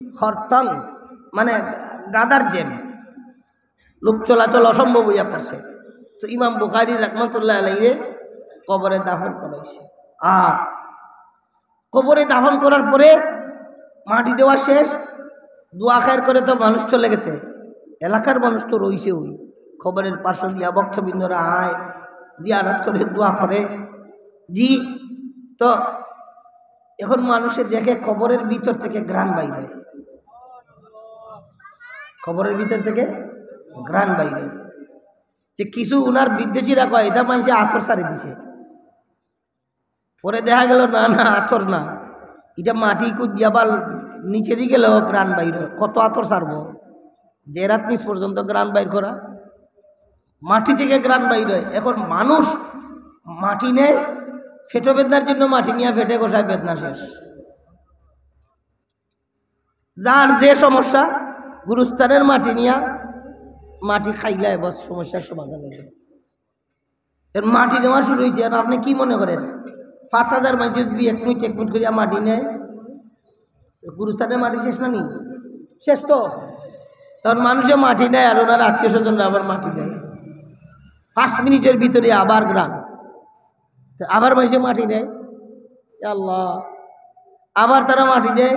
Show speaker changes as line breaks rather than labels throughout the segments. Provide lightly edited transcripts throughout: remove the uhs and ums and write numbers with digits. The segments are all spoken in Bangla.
হরতং মানে গাদার জেম, লোক চলাচল অসম্ভব হইয়া পড়ছে। তো ইমাম বুখারী রাহমাতুল্লাহ আলাইহি কবরে দাফন করাইছে। আর কবরে দাফন করার পরে মাটি দেওয়া শেষ, দোয়া খায়ের করে তো মানুষ চলে গেছে, এলাকার মানুষ তো রইছে ওই খবরের পার্শ্ব দিয়া ভক্তবৃন্দরা আয় জিয়ারত করে দোয়া করে। জি, তো এখন মানুষে দেখে কবরের ভিতর থেকে ঘ্রাণ বাইরে, কবরের ভিতর থেকে ঘ্রাণ বাইরে, যে কিছু উনার বিদ্বেষীরা কয় এটা মানুষে আতর সারি দিছে। পরে দেখা গেল না না আতর না, এটা মাটি কুদিয়াবার নিচে দিয়ে গেলেও ঘ্রাণ বাইর হয়। কত আতর সারব, যে রাত নিচ পর্যন্ত ঘ্রাণ বাইর করা, মাটি থেকে ঘ্রাণ বাইর হয়। এখন মানুষ মাটি নেয় ফেটো বেদনার জন্য, মাটি নিয়ে ফেটে গোসায় বেদনা শেষ। যার যে সমস্যা গুরুস্থানের মাটি নিয়া মাটি খাইলায় বস সমস্যার সমাধান হবে। এর মাটি নেওয়া শুরু হয়েছে। আর আপনি কি মনে করেন ৫,০০০ মানুষ যদি এক মিনিট করিয়া মাটি নেয়, গুরুস্থানের মাটি শেষ না নি? শেষ তো। তখন মানুষে মাটি নেয় আর ওনার আত্মীয় স্বজনরা আবার মাটি দেয়। ৫ মিনিটের ভিতরে আবার গ্রান, আবার মানুষে মাটি নেয়, আল্লাহ আবার তারা মাটি দেয়।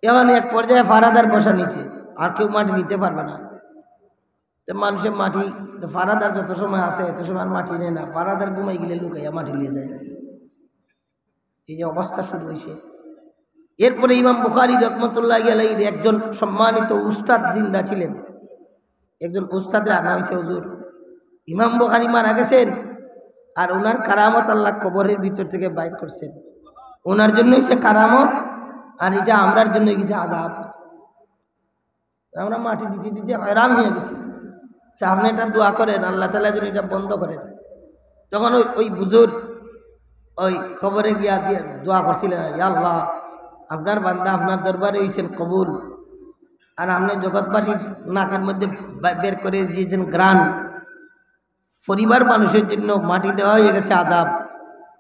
এখন এক পর্যায়ে ফারাদার বসা নিচে, আর কেউ মাটি নিতে পারবে না। তো মানুষের মাটি তো ফারাদার যত সময় আসে এত সময় আর মাটি নেয় না, ফারাদার ঘুমাই গেলে লুকাইয়া মাটি নিয়ে যায়। এই যে অবস্থা শুরু হয়েছে। এরপরে ইমাম বুখারী রাহমাতুল্লাহি আলাইহির একজন সম্মানিত উস্তাদ জিন্দা ছিলেন। একজন উস্তাদের আনা হয়েছে, হুজুর ইমাম বুখারী মারা গেছেন আর ওনার কারামত আল্লাহ কবরের ভিতর থেকে বাইর করছেন। ওনার জন্য হয়েছে কারামত, আর এটা আমরার জন্য গেছে আযাব। আমরা মাটি দিতে দিতে হয়রান হয়ে গেছি। আপনি এটা দোয়া করেন আল্লাহ তাআলা যেন এটা বন্ধ করেন। তখন ওই বুজুর্গ ওই খবরে গিয়া দিয়ে দোয়া করছিলেন, ইয়া আল্লাহ আপনার বান্দা আপনার দরবারে হয়েছেন কবুল, আর আপনি জগৎবাসীর নাকের মধ্যে বের করে দিয়েছেন গ্রান, পরিবার মানুষের জন্য মাটি দেওয়া হয়ে গেছে আযাব।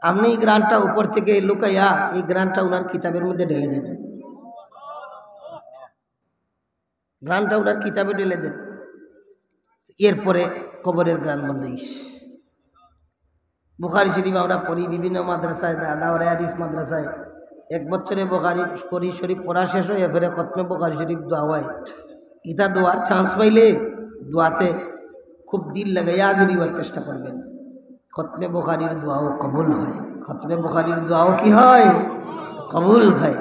আপনি এই গ্রানটা উপর থেকে লুকাইয়া এই গ্রানটা ওনার কিতাবের মধ্যে ঢেলে দেন, গ্রানটা ওনার কিতাবে ঢেলে দেন। এরপরে কবরের গ্রান বন্ধ। বুখারী শরীফ আমরা পড়ি বিভিন্ন মাদ্রাসায়, দাওরায়ে হাদিস মাদ্রাসায় 1 বছরে বুখারী শরীফ পড়া শেষ হয়ে ফেরে খতমে বুখারী শরীফ দোয়া হয়। ইটা দোয়ার চান্স পাইলে দোয়াতে খুব দিল লাগাইয়া জুড়িবার চেষ্টা করবেন। খতমে বুখারীর দোয়াও কবুল হয়, খতমে বুখারীর দোয়াও কি হয়? কবুল হয়।